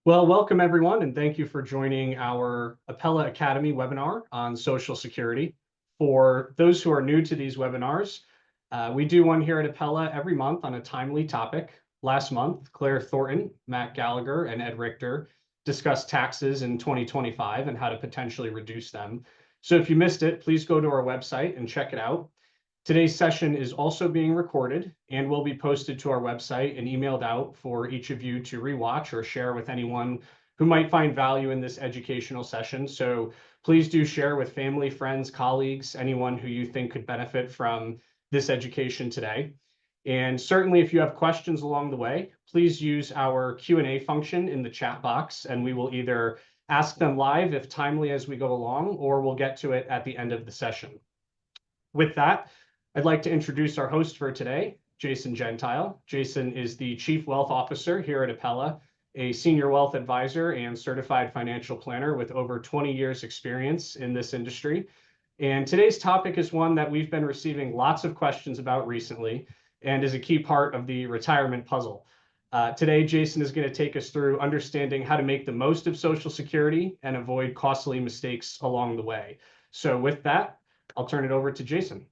Well, welcome everyone, and thank you for joining our Apella Academy webinar on Social Security. For those who are new to these webinars, we do one here at Apella every month on a timely topic. Last month, Claire Thornton, Matt Gallagher, and Ed Richter discussed taxes in 2025 and how to potentially reduce them. So if you missed it, please go to our website and check it out. Today's session is also being recorded and will be posted to our website and emailed out for each of you to rewatch or share with anyone who might find value in this educational session. So please do share with family, friends, colleagues, anyone who you think could benefit from this education today. And certainly if you have questions along the way, please use our Q&A function in the chat box, and we will either ask them live if timely as we go along, or we'll get to it at the end of the session. With that, I'd like to introduce our host for today, Jason Gentile. Jason is the Chief Wealth Officer here at Apella, a senior wealth advisor and certified financial planner with over 20 years experience in this industry. And today's topic is one that we've been receiving lots of questions about recently and is a key part of the retirement puzzle. Today, Jason is going to take us through understanding how to make the most of Social Security and avoid costly mistakes along the way. So with that, I'll turn it over to Jason.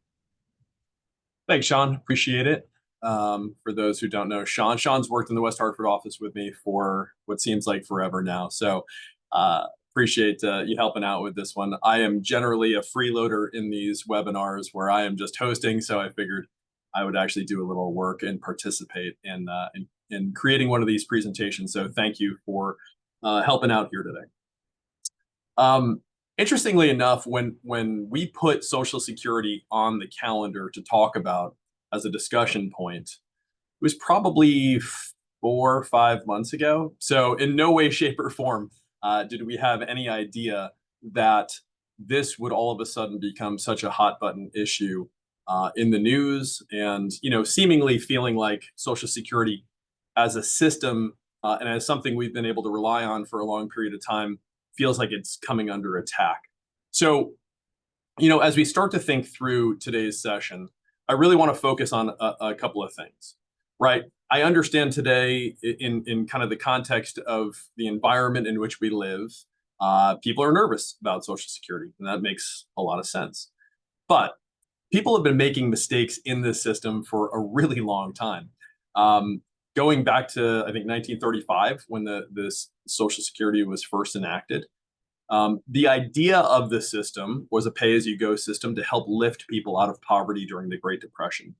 Thanks, Sean. Appreciate it. For those who don't know Sean's worked in the West Hartford office with me for what seems like forever now. So appreciate you helping out with this one. I am generally a freeloader in these webinars where I am just hosting. So I figured I would actually do a little work and participate in creating one of these presentations. So thank you for helping out here today. Interestingly enough, when we put Social Security on the calendar to talk about as a discussion point, it was probably 4 or 5 months ago. So in no way, shape, or form did we have any idea that this would all of a sudden become such a hot button issue in the news, and seemingly feeling like Social Security as a system and as something we've been able to rely on for a long period of time feels like it's coming under attack. So, as we start to think through today's session, I really want to focus on a couple of things, right? I understand today in kind of the context of the environment in which we live, people are nervous about Social Security, and that makes a lot of sense. But people have been making mistakes in this system for a really long time. Going back to, I think, 1935, when this Social Security was first enacted. The idea of the system was a pay-as-you-go system to help lift people out of poverty during the Great Depression.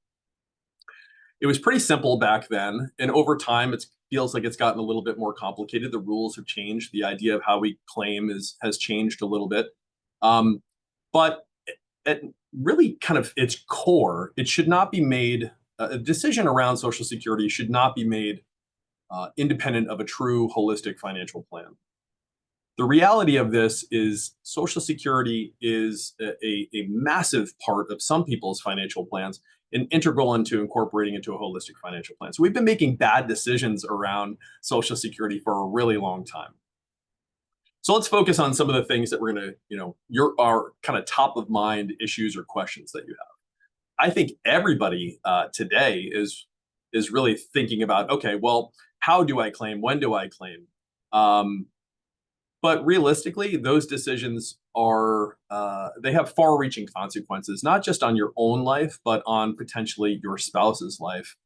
It was pretty simple back then, and over time, it feels like it's gotten a little bit more complicated. The rules have changed. The idea of how we claim has changed a little bit. But at really kind of its core, it should not be made, a decision around Social Security should not be made independent of a true holistic financial plan. The reality of this is Social Security is a massive part of some people's financial plans and integral into incorporating into a holistic financial plan. So we've been making bad decisions around Social Security for a really long time. So let's focus on some of the things that we're going to, our kind of top of mind issues or questions that you have. I think everybody today is really thinking about, okay, well, how do I claim? When do I claim? But realistically, those decisions are, they have far-reaching consequences, not just on your own life, but on potentially your spouse's life.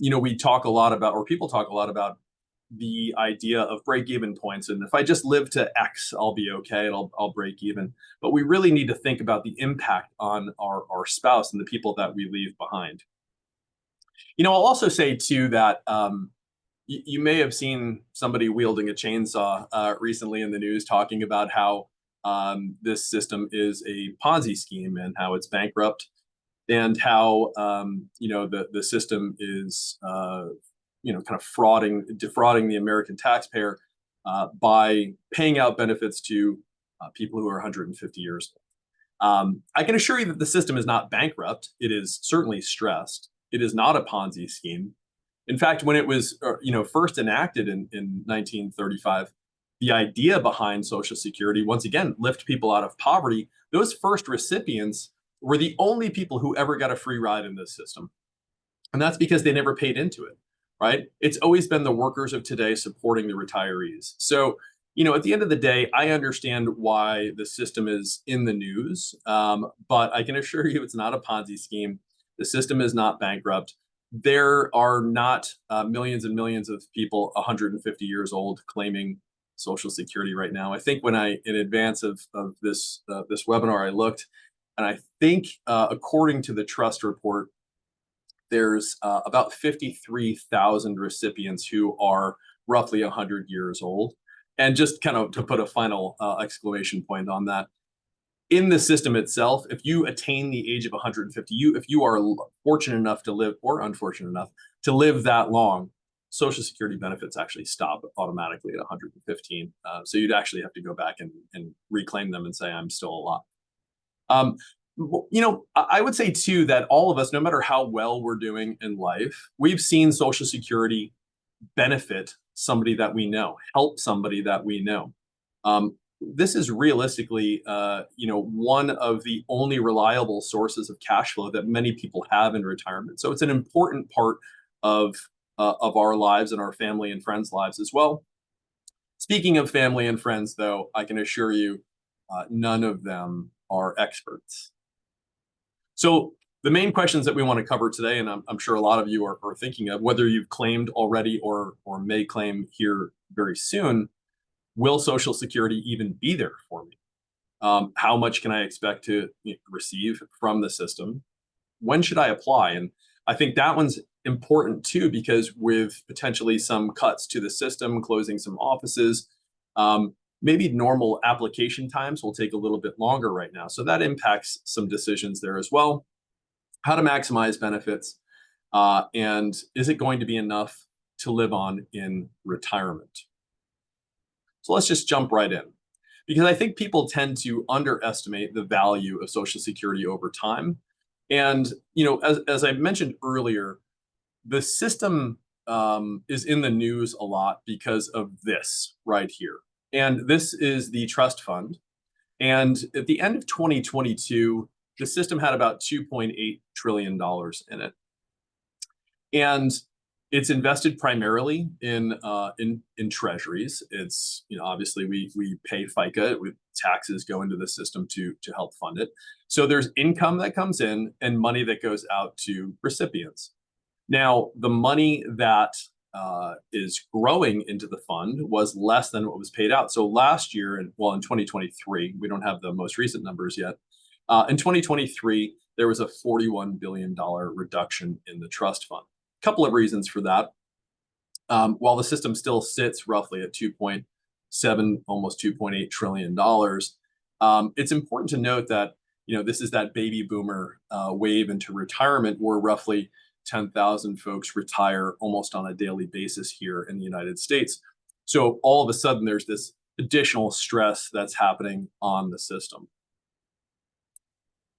We talk a lot about, or people talk a lot about, the idea of break-even points. And if I just live to X, I'll be okay, and I'll break even. But we really need to think about the impact on our spouse and the people that we leave behind. I'll also say, too, that you may have seen somebody wielding a chainsaw recently in the news talking about how this system is a Ponzi scheme and how it's bankrupt, and how the system is kind of defrauding the American taxpayer by paying out benefits to people who are 150 years old. I can assure you that the system is not bankrupt. It is certainly stressed. It is not a Ponzi scheme. In fact, when it was first enacted in 1935, the idea behind Social Security, once again, lift people out of poverty. Those first recipients were the only people who ever got a free ride in this system. And that's because they never paid into it. right? It's always been the workers of today supporting the retirees. So, at the end of the day, I understand why the system is in the news, but I can assure you it's not a Ponzi scheme. The system is not bankrupt. There are not millions and millions of people 150 years old claiming Social Security right now. I think when in advance of this webinar, I looked, and I think according to the trust report, there's about 53,000 recipients who are roughly 100 years old. And just kind of to put a final exclamation point on that, in the system itself, if you attain the age of 150, if you are fortunate enough to live, or unfortunate enough to live that long, Social Security benefits actually stop automatically at 115. So you'd actually have to go back and reclaim them and say, I'm still alive. I would say too that all of us, no matter how well we're doing in life, we've seen Social Security benefit somebody that we know, help somebody that we know. This is realistically, one of the only reliable sources of cash flow that many people have in retirement. So it's an important part of our lives and our family and friends' lives as well. Speaking of family and friends, though, I can assure you, none of them are experts. So the main questions that we want to cover today, and I'm sure a lot of you are thinking of, whether you've claimed already or may claim here very soon, will Social Security even be there for me? How much can I expect to receive from the system? When should I apply? And I think that one's important too, because with potentially some cuts to the system, closing some offices, maybe normal application times will take a little bit longer right now. So that impacts some decisions there as well. How to maximize benefits, and is it going to be enough to live on in retirement? So let's just jump right in, because I think people tend to underestimate the value of Social Security over time. And as I mentioned earlier, the system is in the news a lot because of this right here. And this is the trust fund. And at the end of 2022, the system had about $2.8 trillion in it. And it's invested primarily in treasuries. It's, obviously we pay FICA, with taxes go into the system to help fund it. So there's income that comes in and money that goes out to recipients. Now, the money that is growing into the fund was less than what was paid out. So last year, in 2023, we don't have the most recent numbers yet. In 2023, there was a $41 billion reduction in the trust fund. A couple of reasons for that. While the system still sits roughly at 2.7, almost $2.8 trillion, it's important to note that this is that baby boomer wave into retirement, where roughly 10,000 folks retire almost on a daily basis here in the United States. So all of a sudden, there's this additional stress that's happening on the system.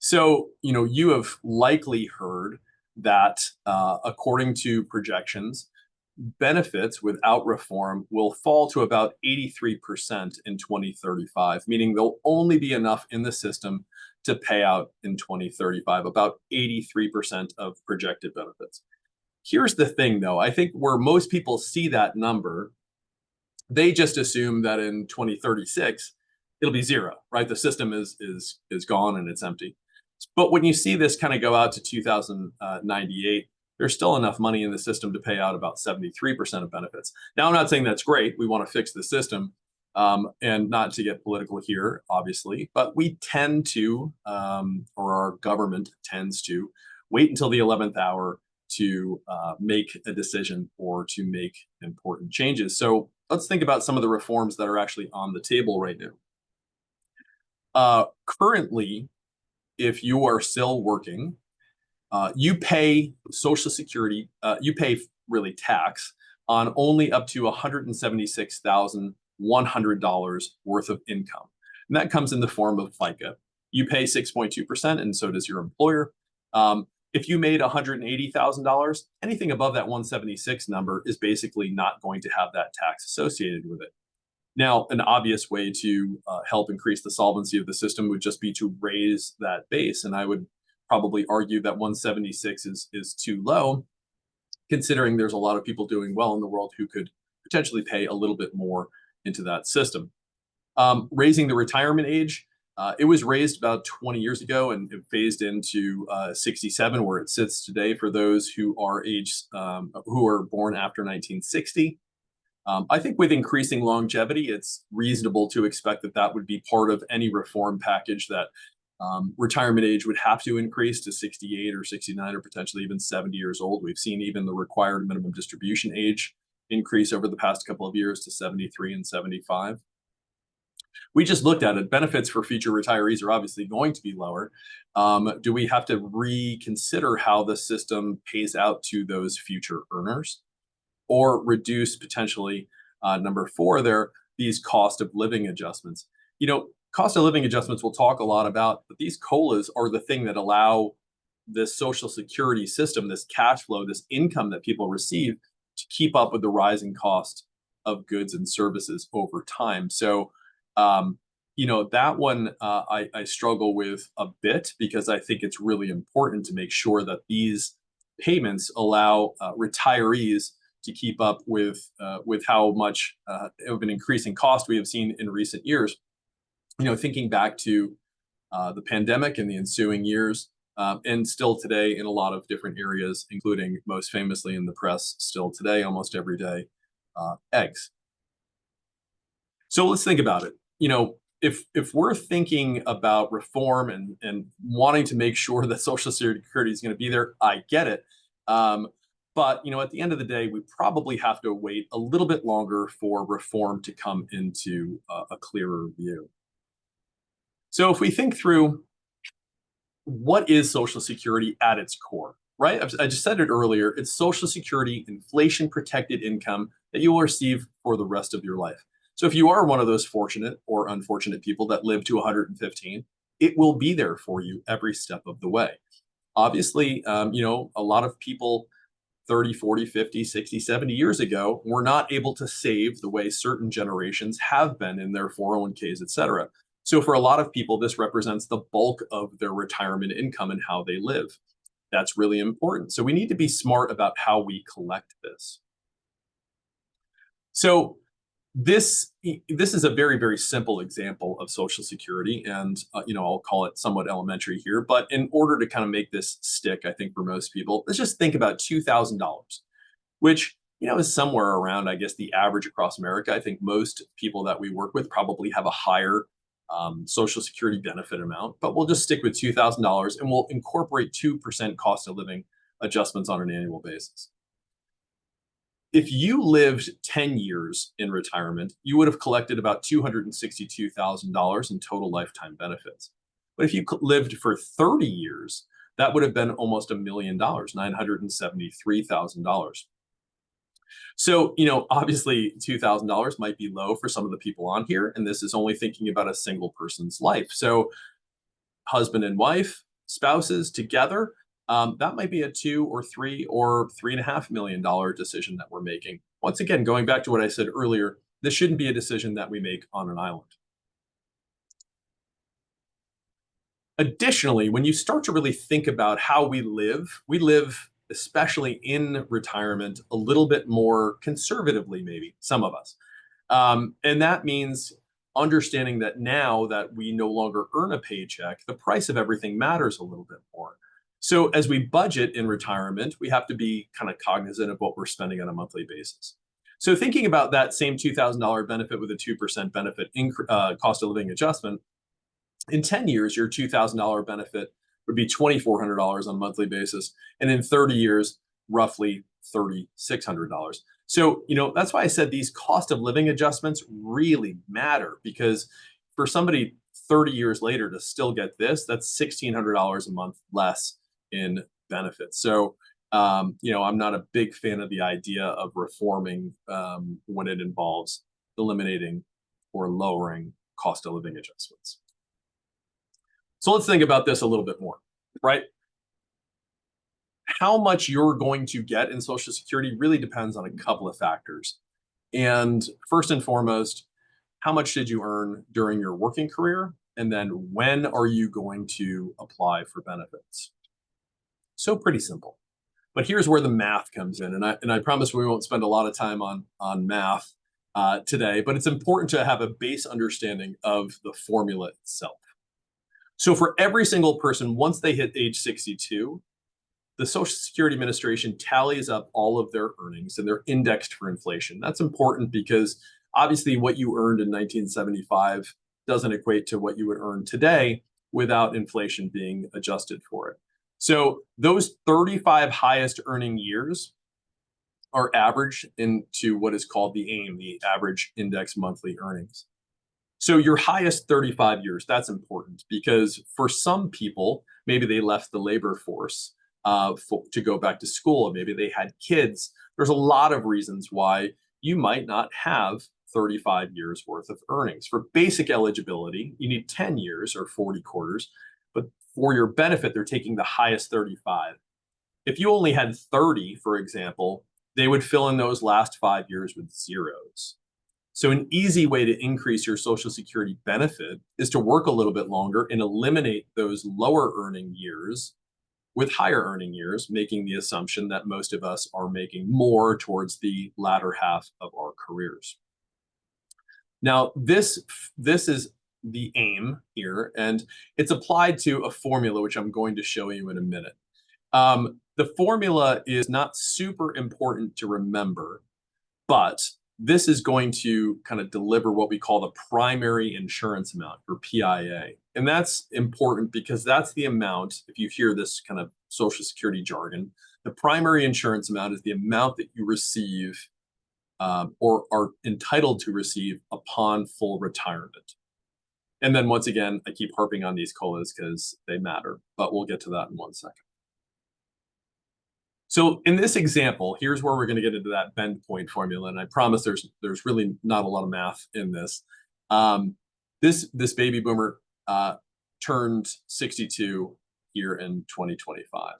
So, you have likely heard that according to projections, benefits without reform will fall to about 83% in 2035, meaning there'll only be enough in the system to pay out in 2035, about 83% of projected benefits. Here's the thing, though. I think where most people see that number, they just assume that in 2036, it'll be zero, right? The system is gone and it's empty. But when you see this kind of go out to 2098, there's still enough money in the system to pay out about 73% of benefits. Now, I'm not saying that's great. We want to fix the system, and not to get political here, obviously, but we tend to, or our government tends to, wait until the 11th hour to make a decision or to make important changes. So let's think about some of the reforms that are actually on the table right now. Currently, if you are still working, you pay Social Security, you pay really tax on only up to $176,100 worth of income. And that comes in the form of FICA. You pay 6.2%, and so does your employer. If you made $180,000, anything above that 176 number is basically not going to have that tax associated with it. Now, an obvious way to help increase the solvency of the system would just be to raise that base. And I would probably argue that 176 is too low, considering there's a lot of people doing well in the world who could potentially pay a little bit more into that system. Raising the retirement age, it was raised about 20 years ago and it phased into 67, where it sits today for those who are who are born after 1960. I think with increasing longevity, it's reasonable to expect that that would be part of any reform package, that retirement age would have to increase to 68 or 69 or potentially even 70 years old. We've seen even the required minimum distribution age increase over the past couple of years to 73 and 75. We just looked at it. Benefits for future retirees are obviously going to be lower. Do we have to reconsider how the system pays out to those future earners, or reduce potentially, number four there, these cost of living adjustments? Cost of living adjustments we'll talk a lot about, but these COLAs are the thing that allow this Social Security system, this cash flow, this income that people receive, to keep up with the rising cost of goods and services over time. So, that one I struggle with a bit, because I think it's really important to make sure that these payments allow retirees to keep up with how much of an increasing cost we have seen in recent years. Thinking back to the pandemic and the ensuing years, and still today in a lot of different areas, including most famously in the press still today, almost every day, eggs. So let's think about it. If we're thinking about reform and wanting to make sure that Social Security is going to be there, I get it. But at the end of the day, we probably have to wait a little bit longer for reform to come into a clearer view. So if we think through, what is Social Security at its core, right? I just said it earlier. It's Social Security inflation protected income that you will receive for the rest of your life. So if you are one of those fortunate or unfortunate people that live to 115, it will be there for you every step of the way. Obviously, a lot of people 30, 40, 50, 60, 70 years ago were not able to save the way certain generations have been in their 401ks, et cetera. So for a lot of people, this represents the bulk of their retirement income and how they live. That's really important. So we need to be smart about how we collect this. So this is a very, very simple example of Social Security, and I'll call it somewhat elementary here. But in order to kind of make this stick, I think for most people, let's just think about $2,000, which is somewhere around, I guess, the average across America. I think most people that we work with probably have a higher Social Security benefit amount, but we'll just stick with $2,000 and we'll incorporate 2% cost of living adjustments on an annual basis. If you lived 10 years in retirement, you would have collected about $262,000 in total lifetime benefits. But if you lived for 30 years, that would have been almost $1 million, $973,000. So, obviously $2,000 might be low for some of the people on here, and this is only thinking about a single person's life. So husband and wife, spouses together, that might be a $2 or $3 or $3.5 million decision that we're making. Once again, going back to what I said earlier, this shouldn't be a decision that we make on an island. Additionally, when you start to really think about how we live, especially in retirement, a little bit more conservatively, maybe, some of us. And that means understanding that now that we no longer earn a paycheck, the price of everything matters a little bit more. So as we budget in retirement, we have to be kind of cognizant of what we're spending on a monthly basis. So thinking about that same $2,000 benefit with a 2% benefit cost of living adjustment, in 10 years, your $2,000 benefit would be $2,400 on a monthly basis. And in 30 years, roughly $3,600. So, that's why I said these cost of living adjustments really matter, because for somebody 30 years later to still get this, that's $1,600 a month less in benefits. So, I'm not a big fan of the idea of reforming when it involves eliminating or lowering cost of living adjustments. So let's think about this a little bit more, right? How much you're going to get in Social Security really depends on a couple of factors. And first and foremost, how much did you earn during your working career? And then when are you going to apply for benefits? So pretty simple. But here's where the math comes in. And I promise we won't spend a lot of time on math today, but it's important to have a base understanding of the formula itself. So for every single person, once they hit age 62, the Social Security Administration tallies up all of their earnings and they're indexed for inflation. That's important because obviously what you earned in 1975 doesn't equate to what you would earn today without inflation being adjusted for it. So those 35 highest earning years are averaged into what is called the AIM, the average index monthly earnings. So your highest 35 years, that's important because for some people, maybe they left the labor force to go back to school, and maybe they had kids. There's a lot of reasons why you might not have 35 years worth of earnings. For basic eligibility, you need 10 years or 40 quarters, but for your benefit, they're taking the highest 35. If you only had 30, for example, they would fill in those last 5 years with zeros. So an easy way to increase your Social Security benefit is to work a little bit longer and eliminate those lower earning years with higher earning years, making the assumption that most of us are making more towards the latter half of our careers. Now, this is the AIM here, and it's applied to a formula, which I'm going to show you in a minute. The formula is not super important to remember, but this is going to kind of deliver what we call the primary insurance amount, or PIA. And that's important because that's the amount, if you hear this kind of Social Security jargon, the primary insurance amount is the amount that you receive or are entitled to receive upon full retirement. And then once again, I keep harping on these COLAs because they matter, but we'll get to that in 1 second. So in this example, here's where we're going to get into that bend point formula, and I promise there's really not a lot of math in this. This baby boomer turned 62 here in 2025.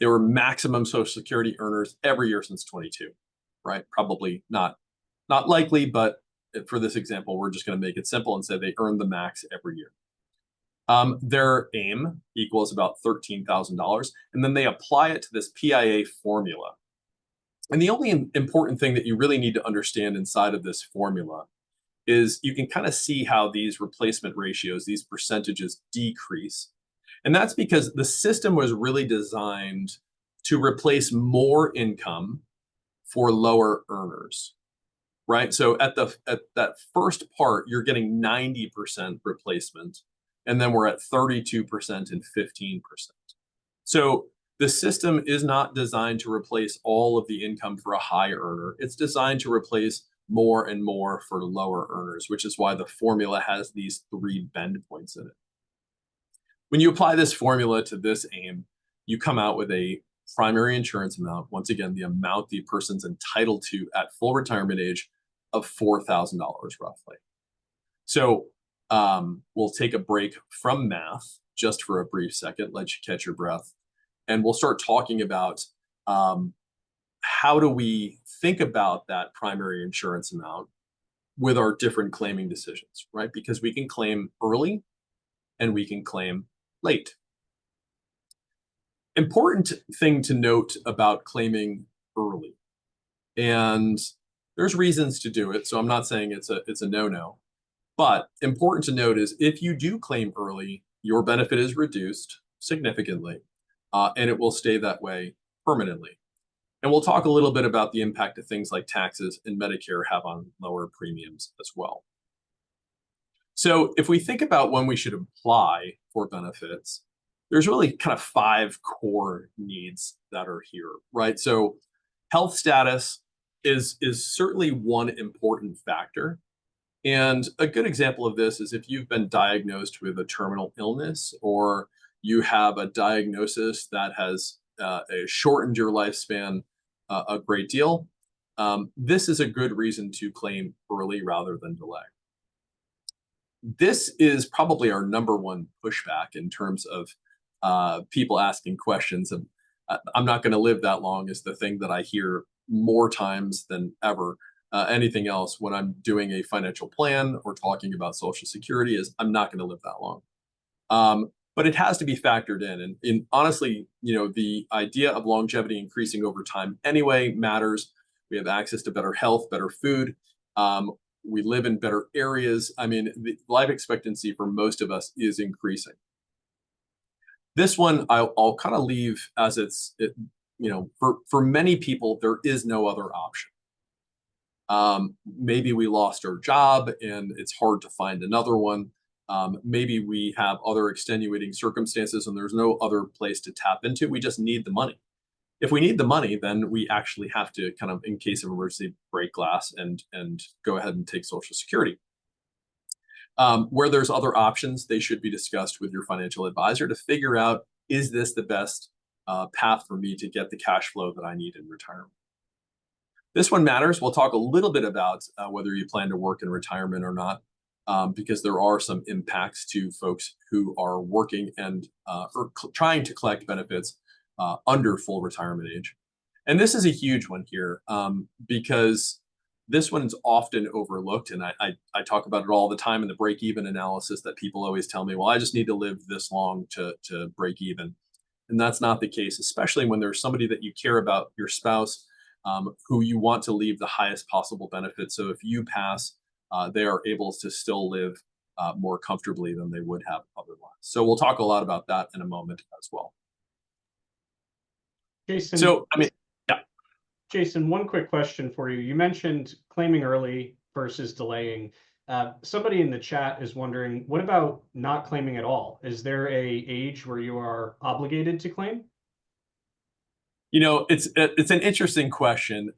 They were maximum Social Security earners every year since 22, right? Probably not likely, but for this example, we're just going to make it simple and say they earned the max every year. Their AIM equals about $13,000, and then they apply it to this PIA formula. And the only important thing that you really need to understand inside of this formula is you can kind of see how these replacement ratios, these percentages decrease. And that's because the system was really designed to replace more income for lower earners, right? So at that first part, you're getting 90% replacement. And then we're at 32% and 15%. So the system is not designed to replace all of the income for a high earner. It's designed to replace more and more for lower earners, which is why the formula has these 3 bend points in it. When you apply this formula to this AIM, you come out with a primary insurance amount, once again, the amount the person's entitled to at full retirement age of $4,000 roughly. So we'll take a break from math just for a brief second, let you catch your breath, and we'll start talking about how do we think about that primary insurance amount with our different claiming decisions, right? Because we can claim early and we can claim late. Important thing to note about claiming early, and there's reasons to do it, so I'm not saying it's a no-no. But important to note is if you do claim early, your benefit is reduced significantly, and it will stay that way permanently. And we'll talk a little bit about the impact of things like taxes and Medicare have on lower premiums as well. So if we think about when we should apply for benefits, there's really kind of 5 core needs that are here, right? So health status is certainly one important factor. And a good example of this is if you've been diagnosed with a terminal illness or you have a diagnosis that has shortened your lifespan a great deal, this is a good reason to claim early rather than delay. This is probably our number 1 pushback in terms of people asking questions. And I'm not going to live that long is the thing that I hear more times than ever. Anything else when I'm doing a financial plan or talking about Social Security is I'm not going to live that long. but it has to be factored in. And honestly, the idea of longevity increasing over time anyway matters. We have access to better health, better food. We live in better areas. I mean, the life expectancy for most of us is increasing. This one I'll kind of leave as for many people, there is no other option. Maybe we lost our job and it's hard to find another one. Maybe we have other extenuating circumstances and there's no other place to tap into. We just need the money. If we need the money, then we actually have to kind of, in case of emergency, break glass and go ahead and take Social Security. Where there's other options, they should be discussed with your financial advisor to figure out, is this the best path for me to get the cash flow that I need in retirement? This one matters. We'll talk a little bit about whether you plan to work in retirement or not, because there are some impacts to folks who are working and or trying to collect benefits under full retirement age. And this is a huge one here because this one is often overlooked. And I talk about it all the time in the break-even analysis that people always tell me, well, I just need to live this long to break even. And that's not the case, especially when there's somebody that you care about, your spouse, who you want to leave the highest possible benefit. So if you pass, they are able to still live more comfortably than they would have otherwise. So we'll talk a lot about that in a moment as well. Jason, so, Jason, one quick question for you. You mentioned claiming early versus delaying. Somebody in the chat is wondering, what about not claiming at all? Is there a age where you are obligated to claim? It's an interesting question.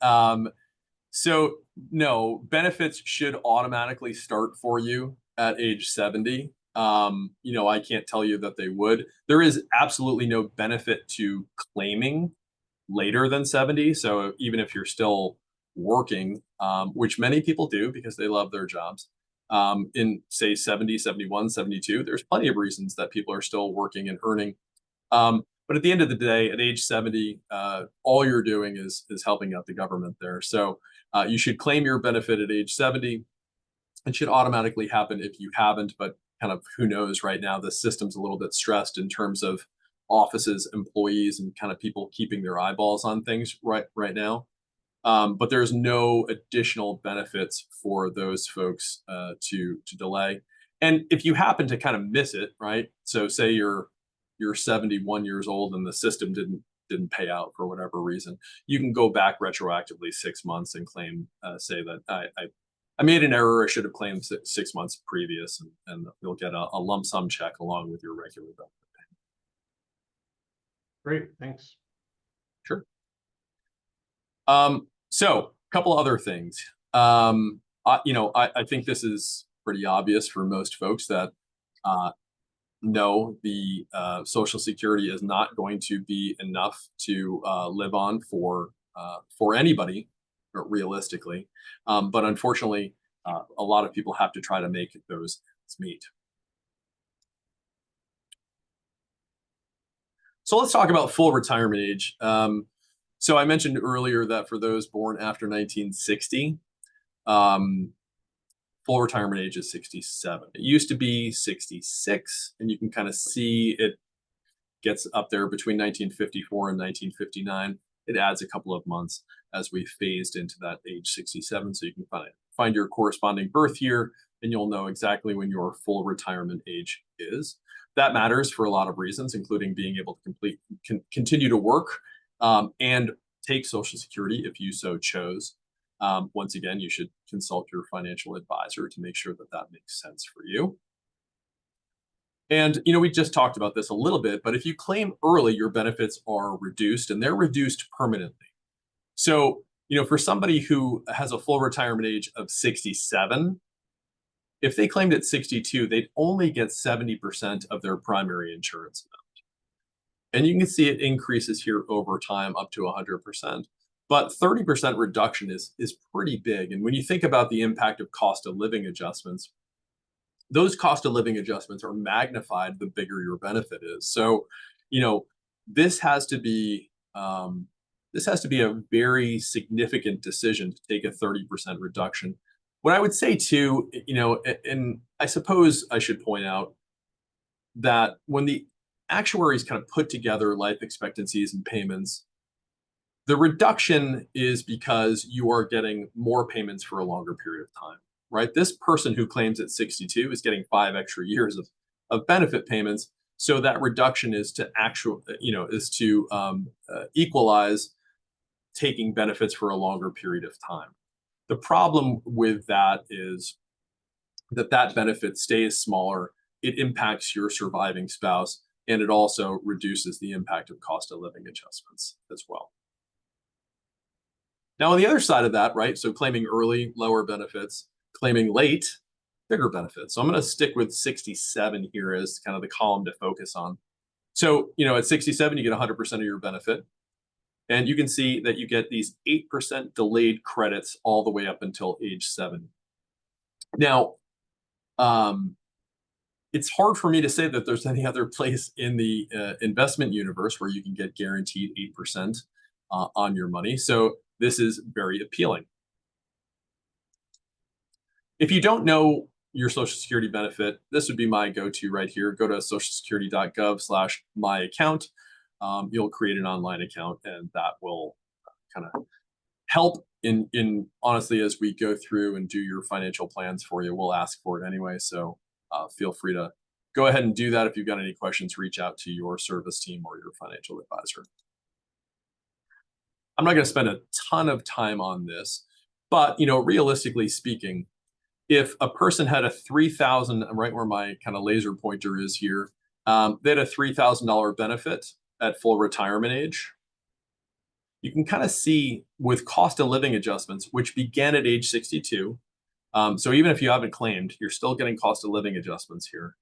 So no, benefits should automatically start for you at age 70. I can't tell you that they would. There is absolutely no benefit to claiming later than 70. So even if you're still working, which many people do because they love their jobs, in say 70, 71, 72, there's plenty of reasons that people are still working and earning. But at the end of the day, at age 70, all you're doing is helping out the government there. So you should claim your benefit at age 70. It should automatically happen if you haven't, but kind of who knows right now, the system's a little bit stressed in terms of offices, employees, and kind of people keeping their eyeballs on things right now. But there's no additional benefits for those folks to delay. And if you happen to kind of miss it, right? So say you're 71 years old and the system didn't pay out for whatever reason, you can go back retroactively 6 months and claim, say that I made an error. I should have claimed 6 months previous, and you'll get a lump sum check along with your regular benefit payment. Great, thanks. Sure. So a couple other things. I think this is pretty obvious for most folks that no, the Social Security is not going to be enough to live on for anybody, realistically. But unfortunately, a lot of people have to try to make those meet. So let's talk about full retirement age. So I mentioned earlier that for those born after 1960, full retirement age is 67. It used to be 66, and you can kind of see it gets up there between 1954 and 1959. It adds a couple of months as we phased into that age 67. So you can find your corresponding birth year, and you'll know exactly when your full retirement age is. That matters for a lot of reasons, including being able to continue to work and take Social Security if you so chose. Once again, you should consult your financial advisor to make sure that that makes sense for you. And, we just talked about this a little bit, but if you claim early, your benefits are reduced, and they're reduced permanently. So, for somebody who has a full retirement age of 67, if they claimed at 62, they'd only get 70% of their primary insurance amount. And you can see it increases here over time up to 100%. But 30% reduction is pretty big. And when you think about the impact of cost of living adjustments, those cost of living adjustments are magnified the bigger your benefit is. So, this has to be a very significant decision to take a 30% reduction. What I would say too, and I suppose I should point out, that when the actuaries kind of put together life expectancies and payments, the reduction is because you are getting more payments for a longer period of time, right? This person who claims at 62 is getting 5 extra years of benefit payments. So that reduction is to equalize taking benefits for a longer period of time. The problem with that is that benefit stays smaller. It impacts your surviving spouse, and it also reduces the impact of cost of living adjustments as well. Now, on the other side of that, right, so claiming early, lower benefits, claiming late, bigger benefits. So I'm going to stick with 67 here as kind of the column to focus on. So, at 67, you get 100% of your benefit. And you can see that you get these 8% delayed credits all the way up until age 7. Now, it's hard for me to say that there's any other place in the investment universe where you can get guaranteed 8% on your money. So this is very appealing. If you don't know your Social Security benefit, this would be my go-to right here. Go to socialsecurity.gov/myaccount. You'll create an online account, and that will kind of help in honestly, as we go through and do your financial plans for you. We'll ask for it anyway. So feel free to go ahead and do that. If you've got any questions, reach out to your service team or your financial advisor. I'm not going to spend a ton of time on this, but realistically speaking, if a person had a $3,000, right where my kind of laser pointer is here, they had a $3,000 benefit at full retirement age. You can kind of see with cost of living adjustments, which began at age 62. So even if you haven't claimed, you're still getting cost of living adjustments here.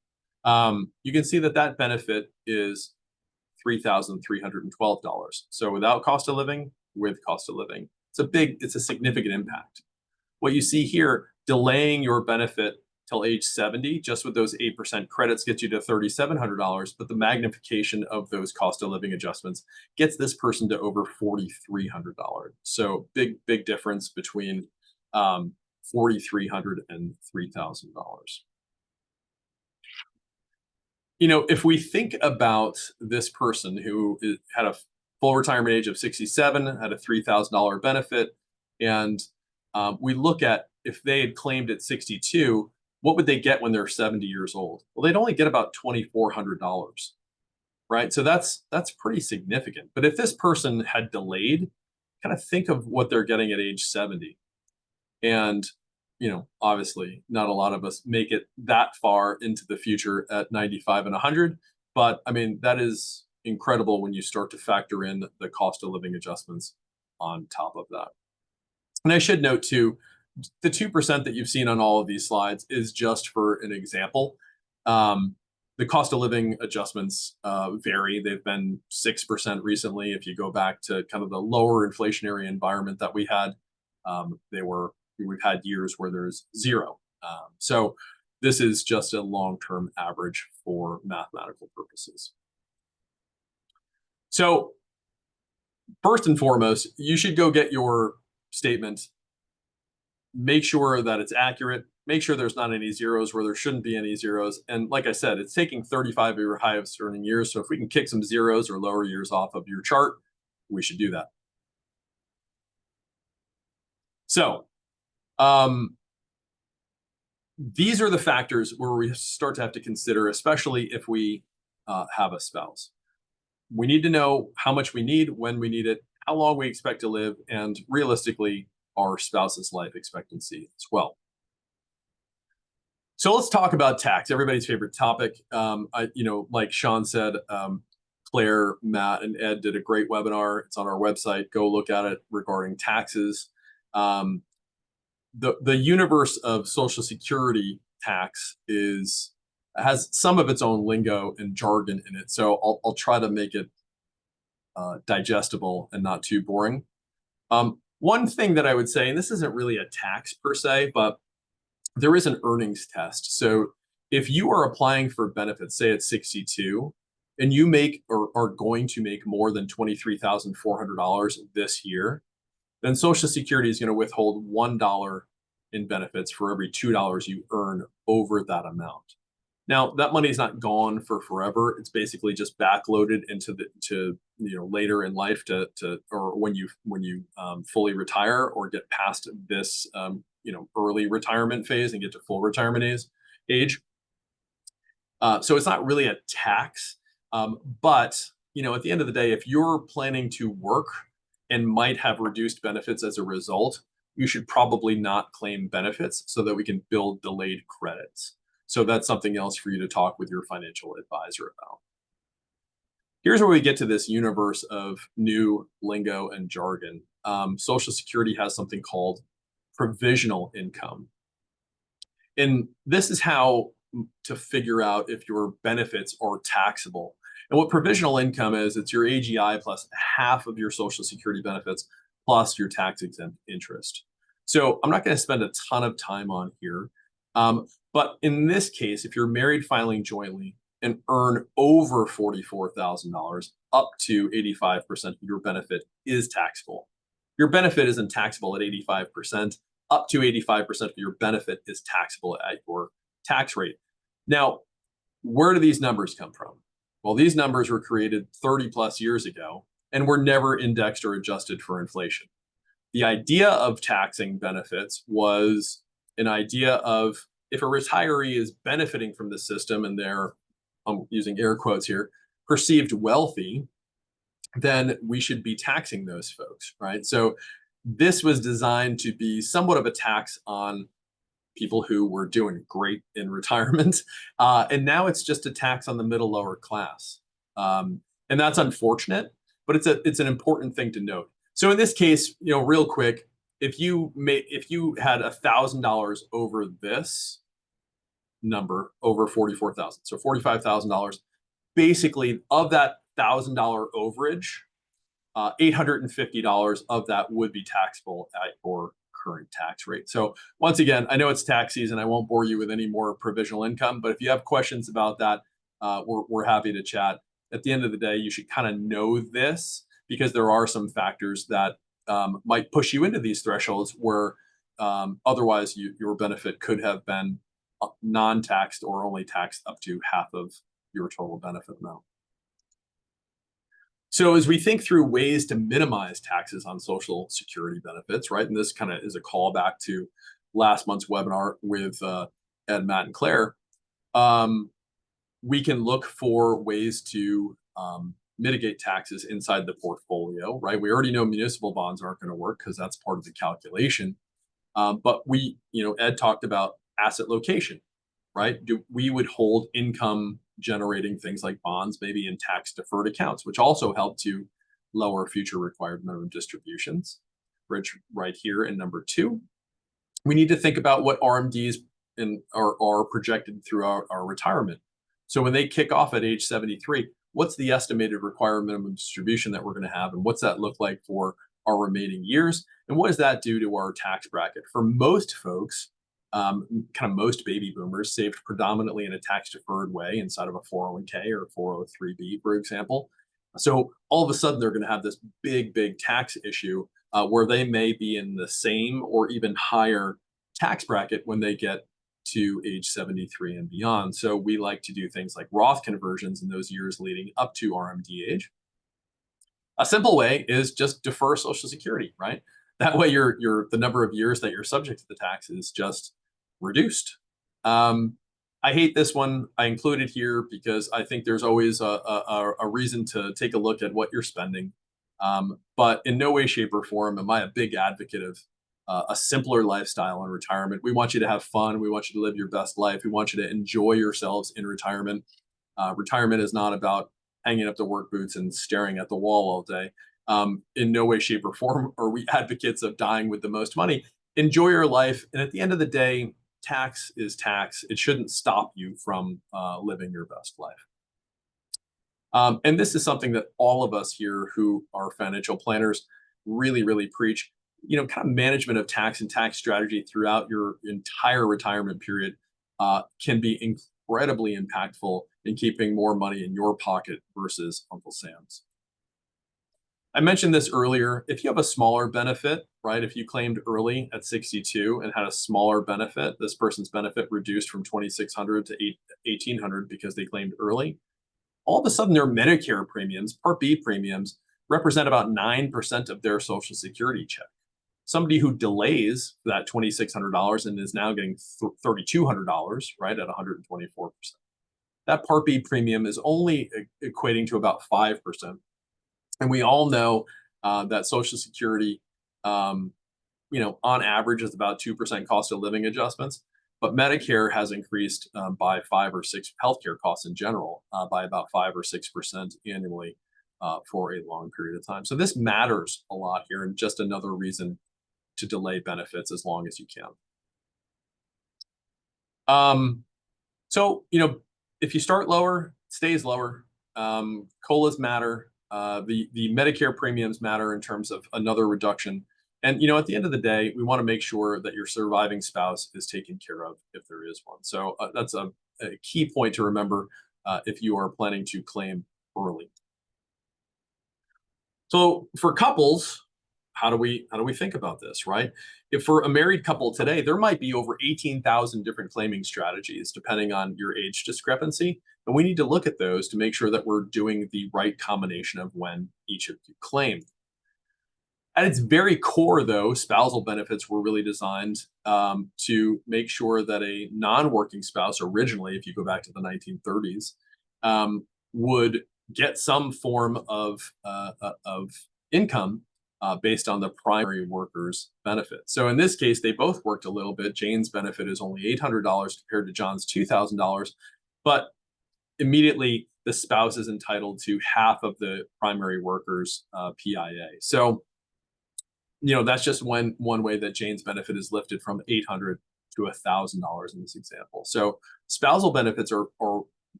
You can see that benefit is $3,312. So without cost of living, with cost of living, it's a significant impact. What you see here, delaying your benefit till age 70, just with those 8% credits gets you to $3,700, but the magnification of those cost of living adjustments gets this person to over $4,300. So big difference between $4,300 and $3,000. If we think about this person who had a full retirement age of 67, had a $3,000 benefit, and we look at if they had claimed at 62, what would they get when they're 70 years old? Well, they'd only get about $2,400, right? So that's pretty significant. But if this person had delayed, kind of think of what they're getting at age 70. And, obviously not a lot of us make it that far into the future at 95 and 100. But I mean, that is incredible when you start to factor in the cost of living adjustments on top of that. And I should note too, the 2% that you've seen on all of these slides is just for an example. The cost of living adjustments vary. They've been 6% recently. If you go back to kind of the lower inflationary environment that we had, we've had years where there's 0. So this is just a long-term average for mathematical purposes. So first and foremost, you should go get your statement. Make sure that it's accurate. Make sure there's not any zeros where there shouldn't be any zeros. And like I said, it's taking 35 of your highest earning years. So if we can kick some zeros or lower years off of your chart, we should do that. So these are the factors where we start to have to consider, especially if we have a spouse. We need to know how much we need, when we need it, how long we expect to live, and realistically, our spouse's life expectancy as well. So let's talk about tax, everybody's favorite topic. Like Sean said, Claire, Matt, and Ed did a great webinar. It's on our website. Go look at it regarding taxes. The universe of Social Security tax has some of its own lingo and jargon in it. So I'll try to make it digestible and not too boring. One thing that I would say, and this isn't really a tax per se, but there is an earnings test. So if you are applying for benefits, say at 62, and you make or are going to make more than $23,400 this year, then Social Security is going to withhold $1 in benefits for every $2 you earn over that amount. Now that money is not gone for forever. It's basically just backloaded into later in life or when you fully retire or get past this early retirement phase and get to full retirement age. So it's not really a tax, but at the end of the day, if you're planning to work and might have reduced benefits as a result, you should probably not claim benefits so that we can build delayed credits. So that's something else for you to talk with your financial advisor about. Here's where we get to this universe of new lingo and jargon. Social Security has something called provisional income. And this is how to figure out if your benefits are taxable. And what provisional income is, it's your AGI plus half of your Social Security benefits plus your tax exempt interest. So I'm not going to spend a ton of time on here. But in this case, if you're married filing jointly and earn over $44,000, up to 85% of your benefit is taxable. Your benefit isn't taxable at 85%. Up to 85% of your benefit is taxable at your tax rate. Now, where do these numbers come from? Well, these numbers were created 30 plus years ago and were never indexed or adjusted for inflation. The idea of taxing benefits was an idea of, if a retiree is benefiting from the system and they're, I'm using air quotes here, perceived wealthy, then we should be taxing those folks, right? So this was designed to be somewhat of a tax on people who were doing great in retirement. And now it's just a tax on the middle lower class. And that's unfortunate, but it's an important thing to note. So in this case, real quick, if you had $1,000 over this number, over 44,000, so $45,000, basically of that $1,000 overage, $850 of that would be taxable at your current tax rate. So once again, I know it's tax season. I won't bore you with any more provisional income, but if you have questions about that, we're happy to chat. At the end of the day, you should kind of know this because there are some factors that might push you into these thresholds where otherwise your benefit could have been non-taxed or only taxed up to half of your total benefit amount. So as we think through ways to minimize taxes on Social Security benefits, right? And this kind of is a callback to last month's webinar with Ed, Matt, and Claire. We can look for ways to mitigate taxes inside the portfolio, right? We already know municipal bonds aren't going to work because that's part of the calculation. But Ed talked about asset location, right? We would hold income generating things like bonds, maybe in tax deferred accounts, which also help to lower future required minimum distributions, which right here in number 2. We need to think about what RMDs are projected throughout our retirement. So when they kick off at age 73, what's the estimated required minimum distribution that we're going to have? And what's that look like for our remaining years? And what does that do to our tax bracket? For most folks, kind of most baby boomers saved predominantly in a tax deferred way inside of a 401k or 403b, for example. So all of a sudden, they're going to have this big tax issue where they may be in the same or even higher tax bracket when they get to age 73 and beyond. So we like to do things like Roth conversions in those years leading up to RMD age. A simple way is just defer Social Security, right? That way the number of years that you're subject to the tax is just reduced. I hate this one. I include it here because I think there's always a reason to take a look at what you're spending. But in no way, shape, or form am I a big advocate of a simpler lifestyle in retirement. We want you to have fun. We want you to live your best life. We want you to enjoy yourselves in retirement. Retirement is not about hanging up the work boots and staring at the wall all day. In no way, shape, or form are we advocates of dying with the most money. Enjoy your life. And at the end of the day, tax is tax. It shouldn't stop you from living your best life. And this is something that all of us here who are financial planners really preach. Kind of management of tax and tax strategy throughout your entire retirement period can be incredibly impactful in keeping more money in your pocket versus Uncle Sam's. I mentioned this earlier. If you have a smaller benefit, right? If you claimed early at 62 and had a smaller benefit, this person's benefit reduced from 2,600 to 1,800 because they claimed early. All of a sudden, their Medicare premiums, Part B premiums, represent about 9% of their Social Security check. Somebody who delays that $2,600 and is now getting $3,200, right, at 124%. That Part B premium is only equating to about 5%. And we all know that Social Security, on average, is about 2% cost of living adjustments. But Medicare has increased by 5 or 6 healthcare costs in general by about 5 or 6% annually for a long period of time. So this matters a lot here, and just another reason to delay benefits as long as you can. If you start lower, it stays lower. COLAs matter. The Medicare premiums matter in terms of another reduction. And, at the end of the day, we want to make sure that your surviving spouse is taken care of if there is one. So that's a key point to remember if you are planning to claim early. So for couples, how do we think about this, right? If for a married couple today, there might be over 18,000 different claiming strategies depending on your age discrepancy. And we need to look at those to make sure that we're doing the right combination of when each of you claim. At its very core, though, spousal benefits were really designed to make sure that a non-working spouse originally, if you go back to the 1930s, would get some form of income based on the primary worker's benefit. So in this case, they both worked a little bit. Jane's benefit is only $800 compared to John's $2,000, but immediately the spouse is entitled to half of the primary worker's PIA. So that's just one way that Jane's benefit is lifted from $800 to $1,000 in this example. So spousal benefits are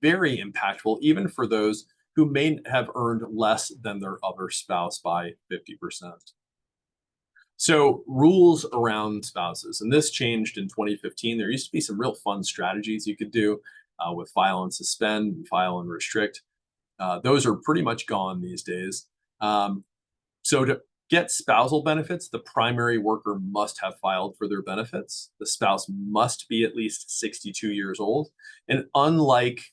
very impactful, even for those who may have earned less than their other spouse by 50%. So rules around spouses, and this changed in 2015. There used to be some real fun strategies you could do with file and suspend, file and restrict. Those are pretty much gone these days. So to get spousal benefits, the primary worker must have filed for their benefits. The spouse must be at least 62 years old. And unlike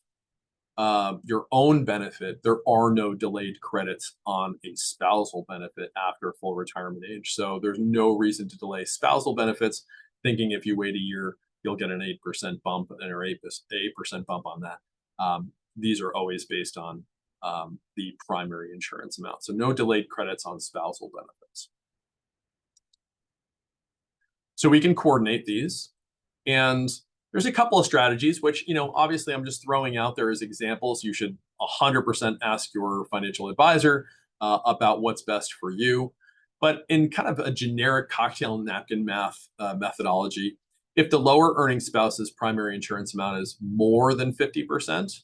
your own benefit, there are no delayed credits on a spousal benefit after full retirement age. So there's no reason to delay spousal benefits, thinking if you wait a year, you'll get an 8% bump and or 8% bump on that. These are always based on the primary insurance amount. So no delayed credits on spousal benefits. So we can coordinate these. And there's a couple of strategies, which, obviously I'm just throwing out there as examples. You should 100% ask your financial advisor about what's best for you. But in kind of a generic cocktail napkin math methodology, if the lower earning spouse's primary insurance amount is more than 50%,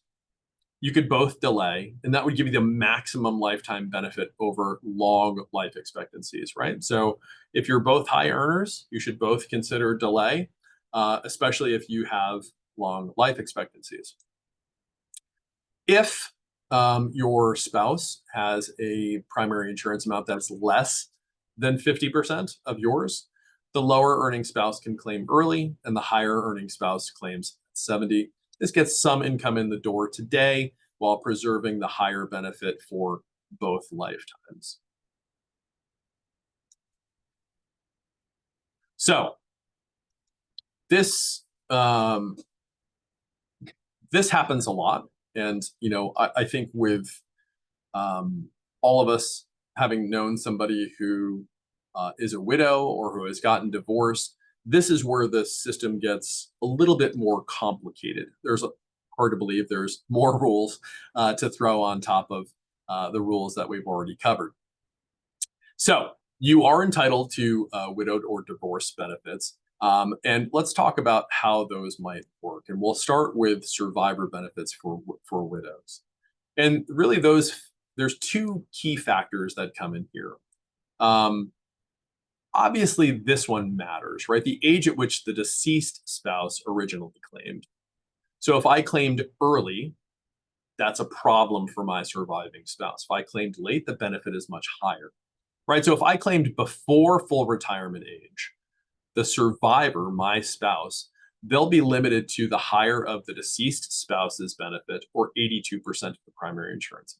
you could both delay, and that would give you the maximum lifetime benefit over long life expectancies, right? So if you're both high earners, you should both consider delay, especially if you have long life expectancies. If your spouse has a primary insurance amount that's less than 50% of yours, the lower earning spouse can claim early, and the higher earning spouse claims 70. This gets some income in the door today while preserving the higher benefit for both lifetimes. So this happens a lot, and I think with all of us having known somebody who is a widow or who has gotten divorced, this is where the system gets a little bit more complicated. Hard to believe there's more rules to throw on top of the rules that we've already covered. So you are entitled to widowed or divorced benefits. And let's talk about how those might work. And we'll start with survivor benefits for widows. And really there's two key factors that come in here. Obviously, this one matters, right? The age at which the deceased spouse originally claimed. So if I claimed early, that's a problem for my surviving spouse. If I claimed late, the benefit is much higher, right? So if I claimed before full retirement age, the survivor, my spouse, they'll be limited to the higher of the deceased spouse's benefit, or 82% of the primary insurance.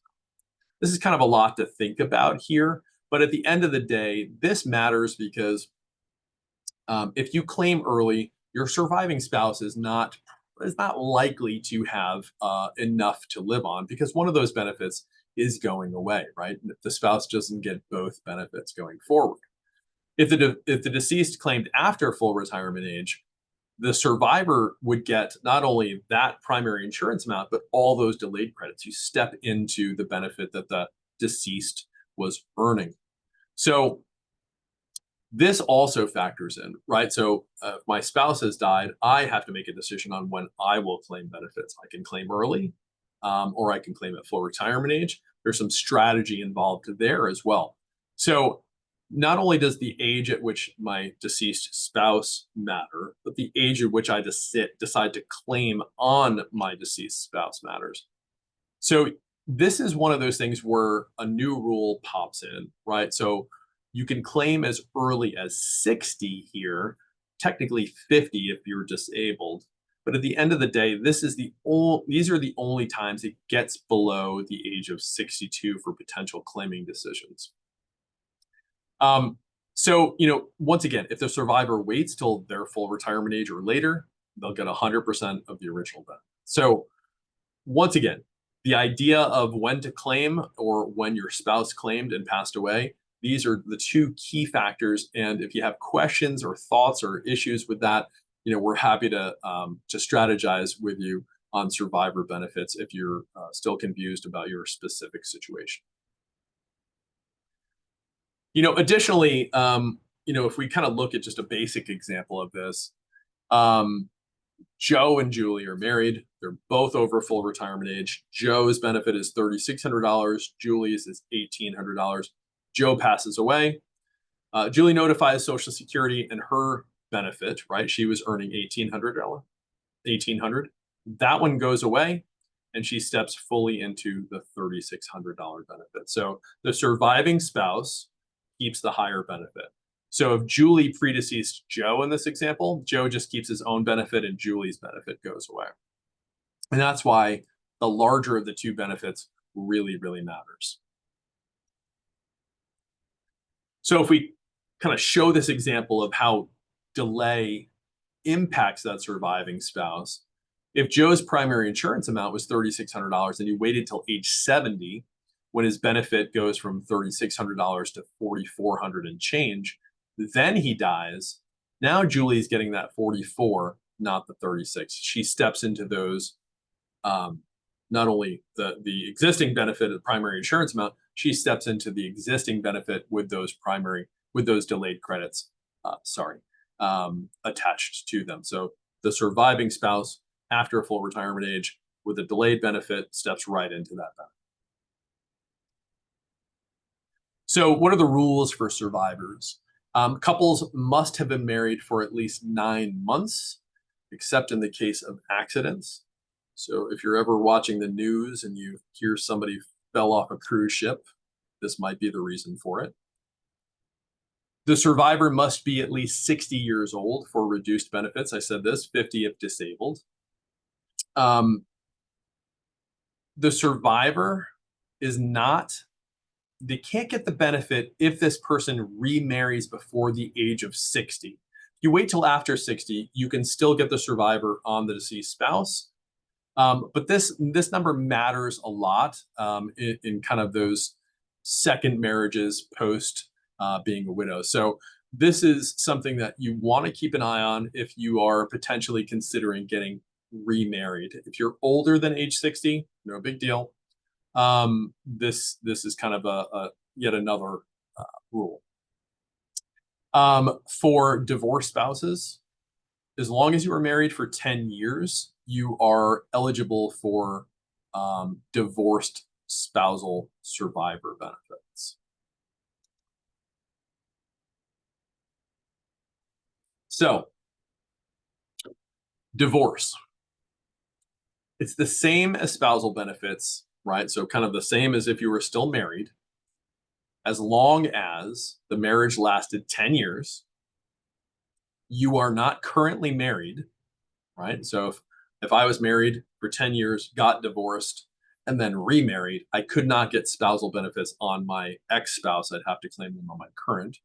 This is kind of a lot to think about here, but at the end of the day, this matters because if you claim early, your surviving spouse is not likely to have enough to live on, because one of those benefits is going away, right? The spouse doesn't get both benefits going forward. If the deceased claimed after full retirement age, the survivor would get not only that primary insurance amount, but all those delayed credits. You step into the benefit that the deceased was earning. So this also factors in, right? So if my spouse has died, I have to make a decision on when I will claim benefits. I can claim early, or I can claim at full retirement age. There's some strategy involved there as well. So not only does the age at which my deceased spouse matter, but the age at which I decide to claim on my deceased spouse matters. So this is one of those things where a new rule pops in, right? So you can claim as early as 60 here, technically 50 if you're disabled. But at the end of the day, these are the only times it gets below the age of 62 for potential claiming decisions. So, once again, if the survivor waits till their full retirement age or later, they'll get 100% of the original benefit. So once again, the idea of when to claim or when your spouse claimed and passed away, these are the two key factors. And if you have questions or thoughts or issues with that, we're happy to strategize with you on survivor benefits if you're still confused about your specific situation. Additionally, if we kind of look at just a basic example of this, Joe and Julie are married. They're both over full retirement age. Joe's benefit is $3,600. Julie's is $1,800. Joe passes away. Julie notifies Social Security and her benefit, right? She was earning $1,800. That one goes away, and she steps fully into the $3,600 benefit. So the surviving spouse keeps the higher benefit. So if Julie predeceased Joe in this example, Joe just keeps his own benefit and Julie's benefit goes away. And that's why the larger of the two benefits really, really matters. So if we kind of show this example of how delay impacts that surviving spouse, if Joe's primary insurance amount was $3,600 and he waited till age 70, when his benefit goes from $3,600 to $4,400 and change, then he dies. Now Julie's getting that 44, not the 36. She steps into those, not only the existing benefit of the primary insurance amount, she steps into the existing benefit with those delayed credits, attached to them. So the surviving spouse after a full retirement age with a delayed benefit steps right into that benefit. So what are the rules for survivors? Couples must have been married for at least 9 months, except in the case of accidents. So if you're ever watching the news and you hear somebody fell off a cruise ship, this might be the reason for it. The survivor must be at least 60 years old for reduced benefits. I said this, 50 if disabled. The survivor they can't get the benefit if this person remarries before the age of 60. If you wait till after 60, you can still get the survivor on the deceased spouse. But this number matters a lot in kind of those second marriages post being a widow. So this is something that you want to keep an eye on if you are potentially considering getting remarried. If you're older than age 60, no big deal. This is kind of a yet another rule. For divorced spouses, as long as you were married for 10 years, you are eligible for divorced spousal survivor benefits. So, divorce. It's the same as spousal benefits, right? So kind of the same as if you were still married, as long as the marriage lasted 10 years, you are not currently married, right? So if I was married for 10 years, got divorced, and then remarried, I could not get spousal benefits on my ex-spouse. I'd have to claim them on my current.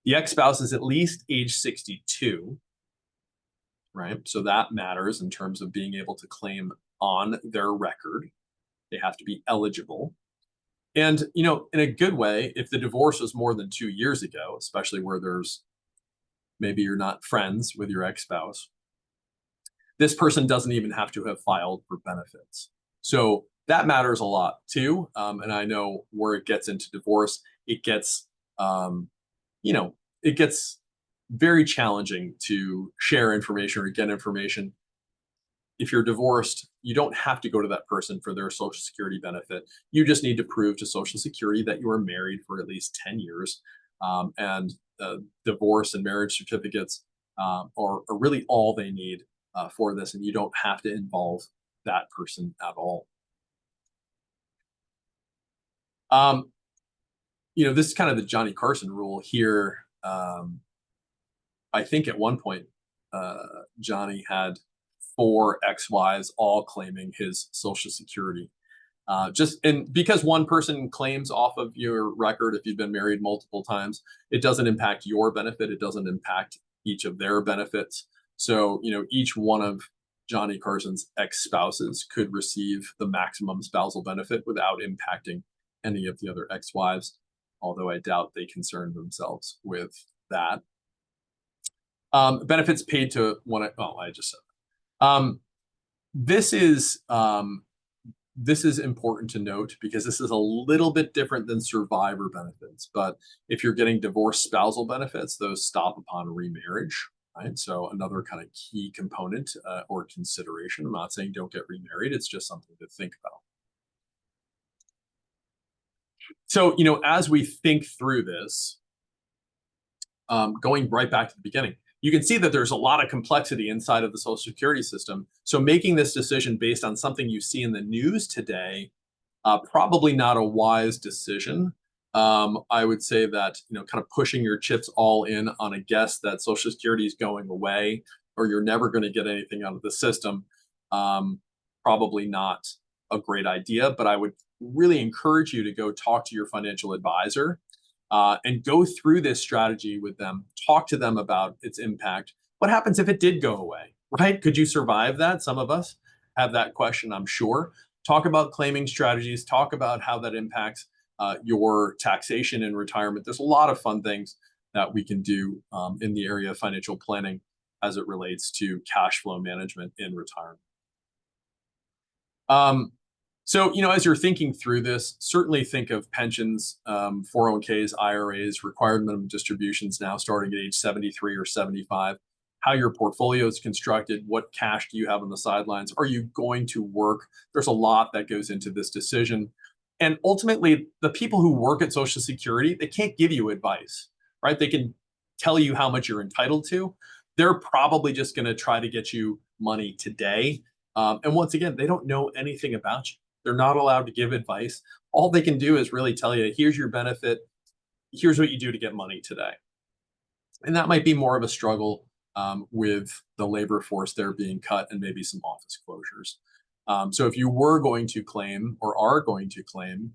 The ex-spouse is at least age 62, right? So that matters in terms of being able to claim on their record. They have to be eligible. And, in a good way, if the divorce was more than 2 years ago, especially where maybe you're not friends with your ex-spouse, this person doesn't even have to have filed for benefits. So that matters a lot too. And I know where it gets into divorce, it gets, it gets very challenging to share information or get information. If you're divorced, you don't have to go to that person for their Social Security benefit. You just need to prove to Social Security that you were married for at least 10 years. And divorce and marriage certificates are really all they need for this, and you don't have to involve that person at all. This is kind of the Johnny Carson rule here. I think at one point, Johnny had 4 ex-wives all claiming his Social Security. And because one person claims off of your record, if you've been married multiple times, it doesn't impact your benefit. It doesn't impact each of their benefits. So, each one of Johnny Carson's ex-spouses could receive the maximum spousal benefit without impacting any of the other ex-wives, although I doubt they concern themselves with that. Benefits paid to one. I just said that. This is important to note because this is a little bit different than survivor benefits. But if you're getting divorce spousal benefits, those stop upon remarriage, right? So another kind of key component or consideration. I'm not saying don't get remarried. It's just something to think about. So, as we think through this, going right back to the beginning, you can see that there's a lot of complexity inside of the Social Security system. So making this decision based on something you see in the news today, probably not a wise decision. I would say that, kind of pushing your chips all in on a guess that Social Security is going away or you're never going to get anything out of the system, probably not a great idea. But I would really encourage you to go talk to your financial advisor and go through this strategy with them, talk to them about its impact. What happens if it did go away, right? Could you survive that? Some of us have that question, I'm sure. Talk about claiming strategies, talk about how that impacts your taxation in retirement. There's a lot of fun things that we can do in the area of financial planning as it relates to cash flow management in retirement. So, as you're thinking through this, certainly think of pensions, 401ks, IRAs, required minimum distributions now starting at age 73 or 75, how your portfolio is constructed, what cash do you have on the sidelines, are you going to work? There's a lot that goes into this decision. And ultimately, the people who work at Social Security, they can't give you advice, right? They can tell you how much you're entitled to. They're probably just going to try to get you money today. And once again, they don't know anything about you. They're not allowed to give advice. All they can do is really tell you, here's your benefit. Here's what you do to get money today. And that might be more of a struggle with the labor force there being cut and maybe some office closures. So if you were going to claim or are going to claim,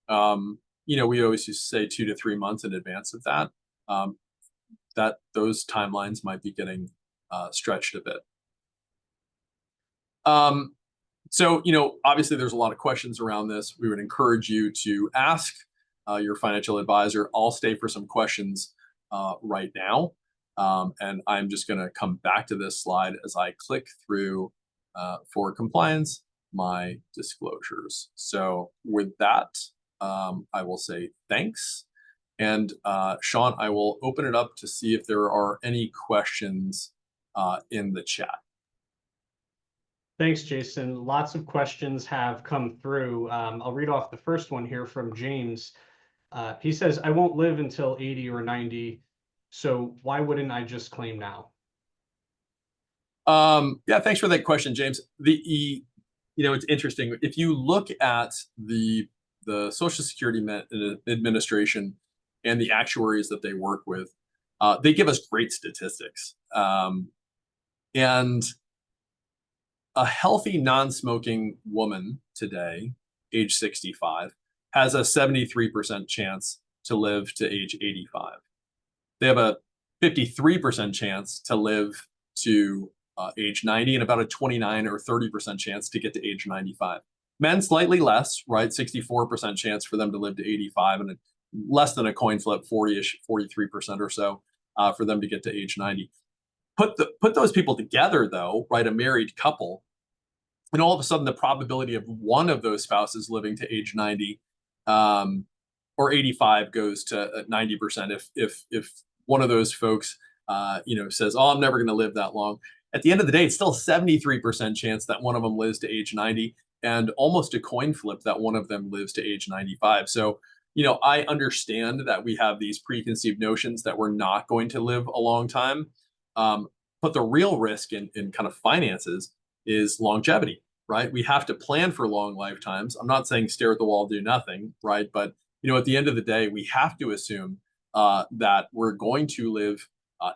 we always used to say 2 to 3 months in advance of that, that those timelines might be getting stretched a bit. So, obviously there's a lot of questions around this. We would encourage you to ask your financial advisor. I'll stay for some questions right now. And I'm just going to come back to this slide as I click through for compliance, my disclosures. So with that, I will say thanks. And Sean, I will open it up to see if there are any questions in the chat. Thanks, Jason. Lots of questions have come through. I'll read off the first one here from James. He says, I won't live until 80 or 90, so why wouldn't I just claim now? Yeah, thanks for that question, James. it's interesting. If you look at the Social Security Administration and the actuaries that they work with, they give us great statistics. And a healthy non-smoking woman today, age 65, has a 73% chance to live to age 85. They have a 53% chance to live to age 90, and about a 29 or 30% chance to get to age 95. Men slightly less, right? 64% chance for them to live to 85, and less than a coin flip, 40-ish, 43% or so for them to get to age 90. Put those people together, though, right? A married couple, and all of a sudden the probability of one of those spouses living to age 90 or 85 goes to 90%. If one of those folks says, "Oh, I'm never going to live that long," at the end of the day, it's still 73% chance that one of them lives to age 90, and almost a coin flip that one of them lives to age 95. So, I understand that we have these preconceived notions that we're not going to live a long time. But the real risk in kind of finances is longevity, right? We have to plan for long lifetimes. I'm not saying stare at the wall, do nothing, right? But, at the end of the day, we have to assume that we're going to live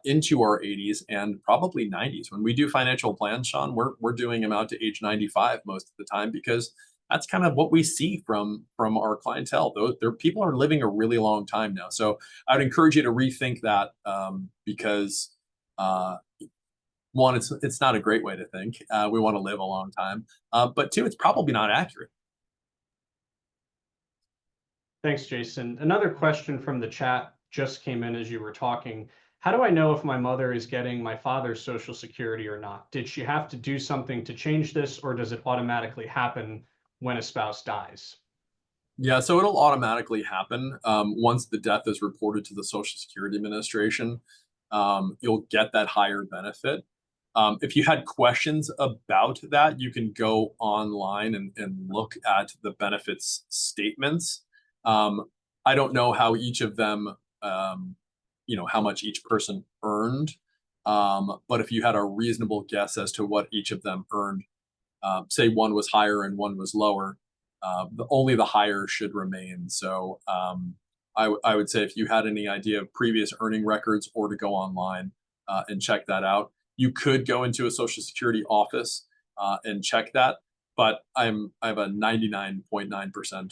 into our 80s and probably 90s. When we do financial plans, Sean, we're doing them out to age 95 most of the time, because that's kind of what we see from our clientele. People are living a really long time now. So I would encourage you to rethink that, because one, it's not a great way to think. We want to live a long time, but two, it's probably not accurate. Thanks, Jason. Another question from the chat just came in as you were talking. How do I know if my mother is getting my father's Social Security or not? Did she have to do something to change this, or does it automatically happen when a spouse dies? Yeah, so it'll automatically happen once the death is reported to the Social Security Administration. You'll get that higher benefit. If you had questions about that, you can go online and look at the benefits statements. I don't know how each of them, how much each person earned. But if you had a reasonable guess as to what each of them earned, say one was higher and one was lower, only the higher should remain. So I would say if you had any idea of previous earning records, or to go online and check that out. You could go into a Social Security office and check that, but I have a 99.9%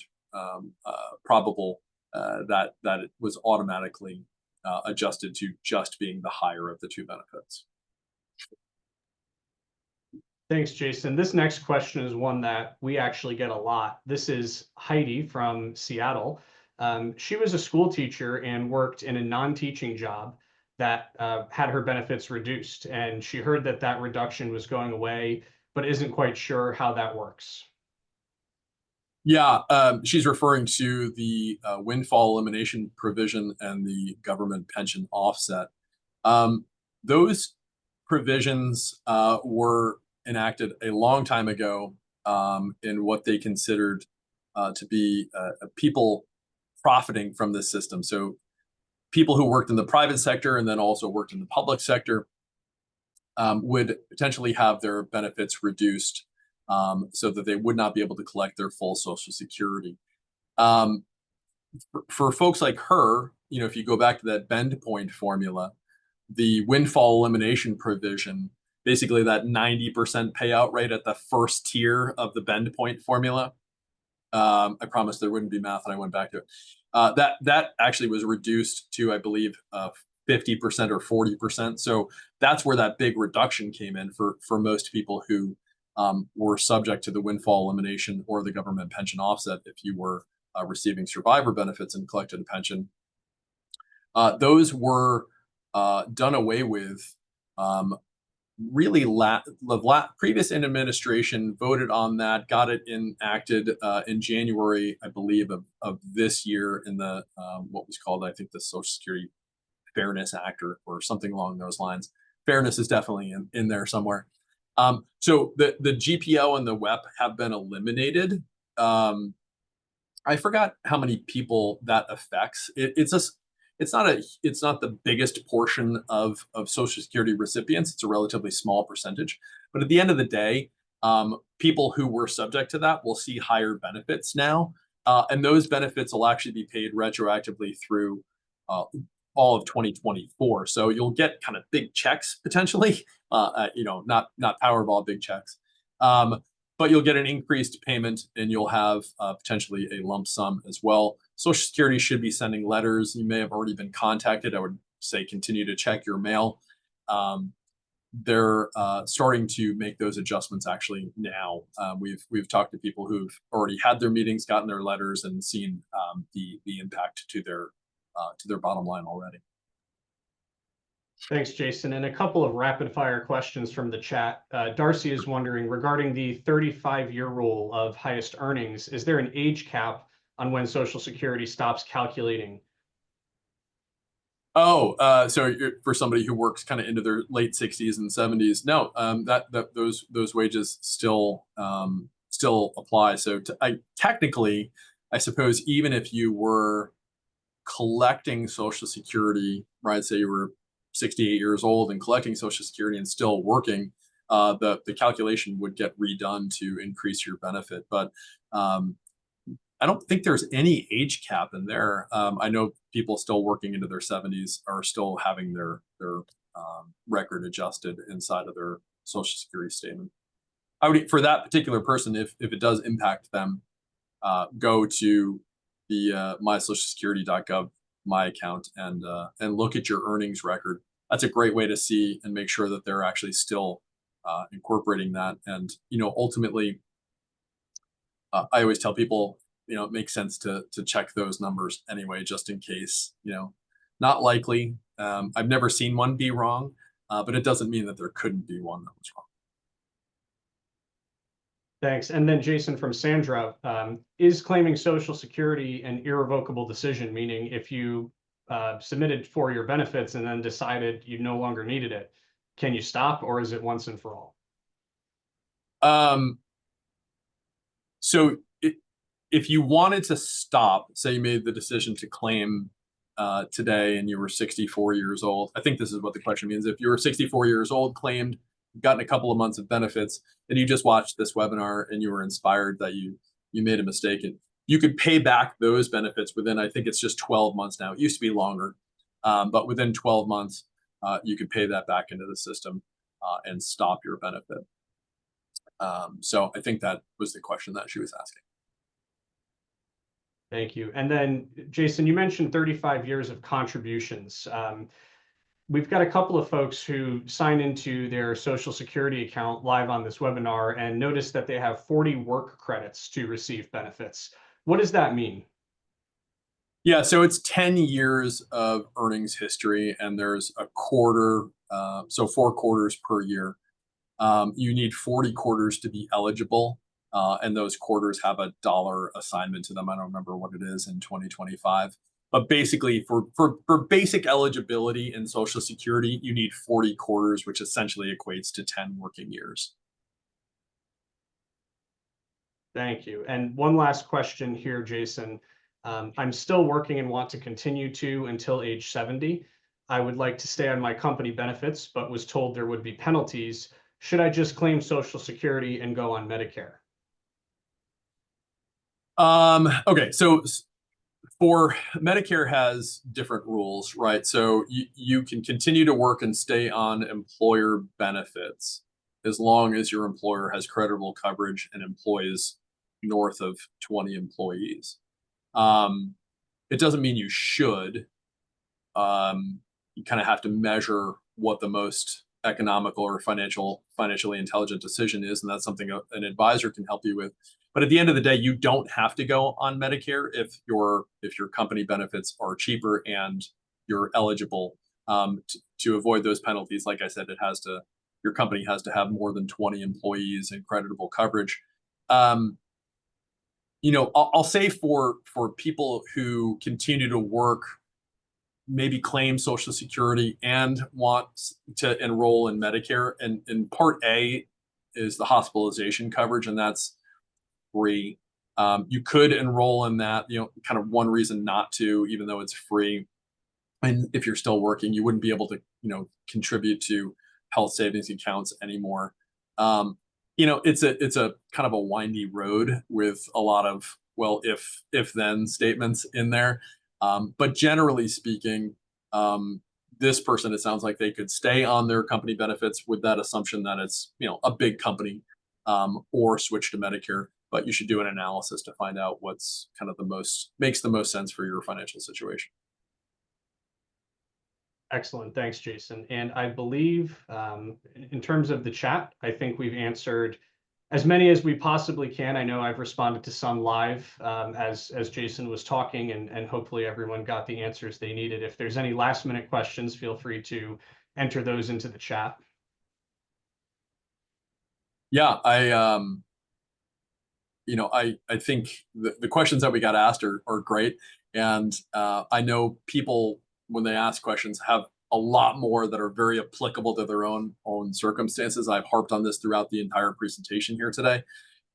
probable that it was automatically adjusted to just being the higher of the two benefits. Thanks, Jason. This next question is one that we actually get a lot. This is Heidi from Seattle. She was a school teacher and worked in a non-teaching job that had her benefits reduced, and she heard that reduction was going away, but isn't quite sure how that works. Yeah, she's referring to the windfall elimination provision and the government pension offset. Those provisions were enacted a long time ago in what they considered to be people profiting from this system. So people who worked in the private sector and then also worked in the public sector would potentially have their benefits reduced so that they would not be able to collect their full Social Security. For folks like her, if you go back to that bend point formula, the windfall elimination provision, basically that 90% payout rate at the first tier of the bend point formula. I promised there wouldn't be math, and I went back to it. That actually was reduced to, I believe, 50% or 40%. So that's where that big reduction came in for most people who were subject to the windfall elimination or the government pension offset. If you were receiving survivor benefits and collected a pension, those were done away with. Really, the previous administration voted on that, got it enacted in January, I believe, of this year in the what was called, I think, the Social Security Fairness Act or something along those lines. Fairness is definitely in there somewhere. So the GPO and the WEP have been eliminated. I forgot how many people that affects. It's not the biggest portion of Social Security recipients. It's a relatively small percentage. But at the end of the day, People who were subject to that will see higher benefits now. And those benefits will actually be paid retroactively through all of 2024. So you'll get kind of big checks potentially, not Powerball big checks. But you'll get an increased payment and you'll have potentially a lump sum as well. Social Security should be sending letters. You may have already been contacted. I would say continue to check your mail. They're starting to make those adjustments actually now. We've talked to people who've already had their meetings, gotten their letters, and seen the impact to their bottom line already. Thanks, Jason. And a couple of rapid fire questions from the chat. Darcy is wondering regarding the 35-year rule of highest earnings, is there an age cap on when Social Security stops calculating? Oh, so for somebody who works kind of into their late 60s and 70s, no, those wages still apply. So technically, I suppose even if you were collecting Social Security, right? Say you were 68 years old and collecting Social Security and still working, the calculation would get redone to increase your benefit. But I don't think there's any age cap in there. I know people still working into their 70s are still having their record adjusted inside of their Social Security statement. I would, for that particular person, if it does impact them, go to the mysocialsecurity.gov my account and look at your earnings record. That's a great way to see and make sure that they're actually still incorporating that. And ultimately, I always tell people, it makes sense to check those numbers anyway, just in case. Not likely. I've never seen one be wrong, but it doesn't mean that there couldn't be one that was wrong. Thanks. And then Jason from Sandra, is claiming Social Security an irrevocable decision, meaning if you submitted for your benefits and then decided you no longer needed it, can you stop, or is it once and for all? So if you wanted to stop, say you made the decision to claim today and you were 64 years old, I think this is what the question means. If you were 64 years old, claimed, gotten a couple of months of benefits, and you just watched this webinar and you were inspired that you made a mistake, and you could pay back those benefits within, I think it's just 12 months now. It used to be longer, but within 12 months, you could pay that back into the system and stop your benefit. So I think that was the question that she was asking. Thank you. And then, Jason, you mentioned 35 years of contributions. We've got a couple of folks who sign into their Social Security account live on this webinar and notice that they have 40 work credits to receive benefits. What does that mean? Yeah, so it's 10 years of earnings history, and there's a quarter, so 4 quarters per year. You need 40 quarters to be eligible. And those quarters have a dollar assignment to them. I don't remember what it is in 2025. But basically, for basic eligibility in Social Security, you need 40 quarters, which essentially equates to 10 working years. Thank you. And one last question here, Jason. I'm still working and want to continue to until age 70. I would like to stay on my company benefits, but was told there would be penalties. Should I just claim Social Security and go on Medicare? Okay, so for Medicare has different rules, right? So you can continue to work and stay on employer benefits as long as your employer has credible coverage and employs north of 20 employees. It doesn't mean you should. You kind of have to measure what the most economical or financially intelligent decision is, and that's something an advisor can help you with. But at the end of the day, you don't have to go on Medicare if your company benefits are cheaper and you're eligible to avoid those penalties. Like I said, your company has to have more than 20 employees and creditable coverage. I'll say for people who continue to work, maybe claim Social Security and want to enroll in Medicare, and Part A is the hospitalization coverage, and that's free. You could enroll in that, kind of one reason not to, even though it's free. And if you're still working, you wouldn't be able to, contribute to health savings accounts anymore. it's a kind of a windy road with a lot of, well, if then statements in there. But generally speaking, this person, it sounds like they could stay on their company benefits with that assumption that it's, a big company, or switch to Medicare. But you should do an analysis to find out what's kind of makes the most sense for your financial situation. Excellent. Thanks, Jason. And I believe in terms of the chat, I think we've answered as many as we possibly can. I know I've responded to some live as Jason was talking, and hopefully everyone got the answers they needed. If there's any last minute questions, feel free to enter those into the chat. Yeah, I think the questions that we got asked are great. And I know people, when they ask questions, have a lot more that are very applicable to their own circumstances. I've harped on this throughout the entire presentation here today.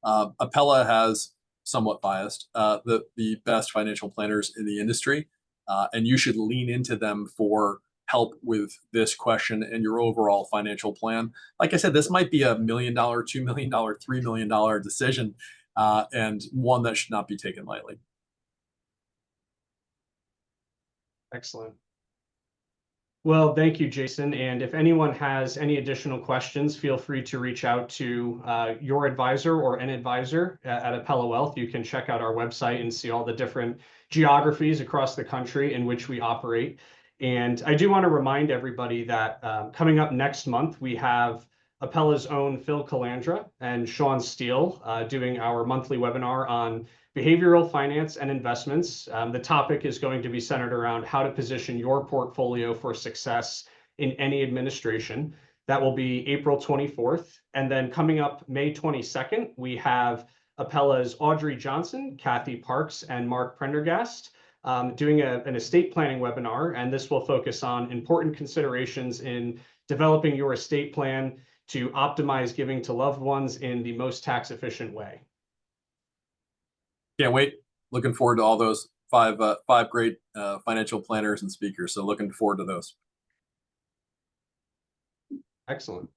Apella has, somewhat biased, the best financial planners in the industry, and you should lean into them for help with this question and your overall financial plan. Like I said, this might be $1 million, $2 million, $3 million decision, and one that should not be taken lightly. Excellent. Well, thank you, Jason. And if anyone has any additional questions, feel free to reach out to your advisor or an advisor at Apella Wealth. You can check out our website and see all the different geographies across the country in which we operate. And I do want to remind everybody that coming up next month, we have Apella's own Phil Calandra and Sean Steele doing our monthly webinar on behavioral finance and investments. The topic is going to be centered around how to position your portfolio for success in any administration. That will be April 24th. And then coming up May 22nd, we have Apella's Audrey Johnson, Kathy Parks, and Mark Prendergast doing an estate planning webinar. And this will focus on important considerations in developing your estate plan to optimize giving to loved ones in the most tax efficient way. Can't wait. Looking forward to all those five great financial planners and speakers. So looking forward to those. Excellent.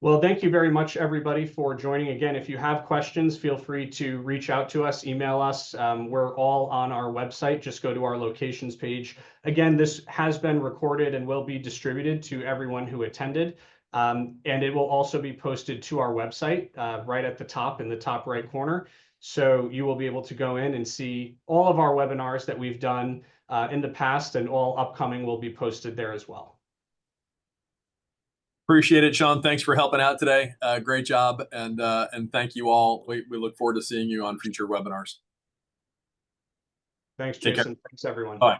Well, thank you very much, everybody, for joining. Again, if you have questions, feel free to reach out to us, email us. We're all on our website. Just go to our locations page. Again, this has been recorded and will be distributed to everyone who attended. And it will also be posted to our website right at the top in the top right corner. So you will be able to go in and see all of our webinars that we've done in the past, and all upcoming will be posted there as well. Appreciate it, Sean. Thanks for helping out today. Great job. And thank you all. We look forward to seeing you on future webinars. Thanks, Jason. Thanks, everyone. Bye.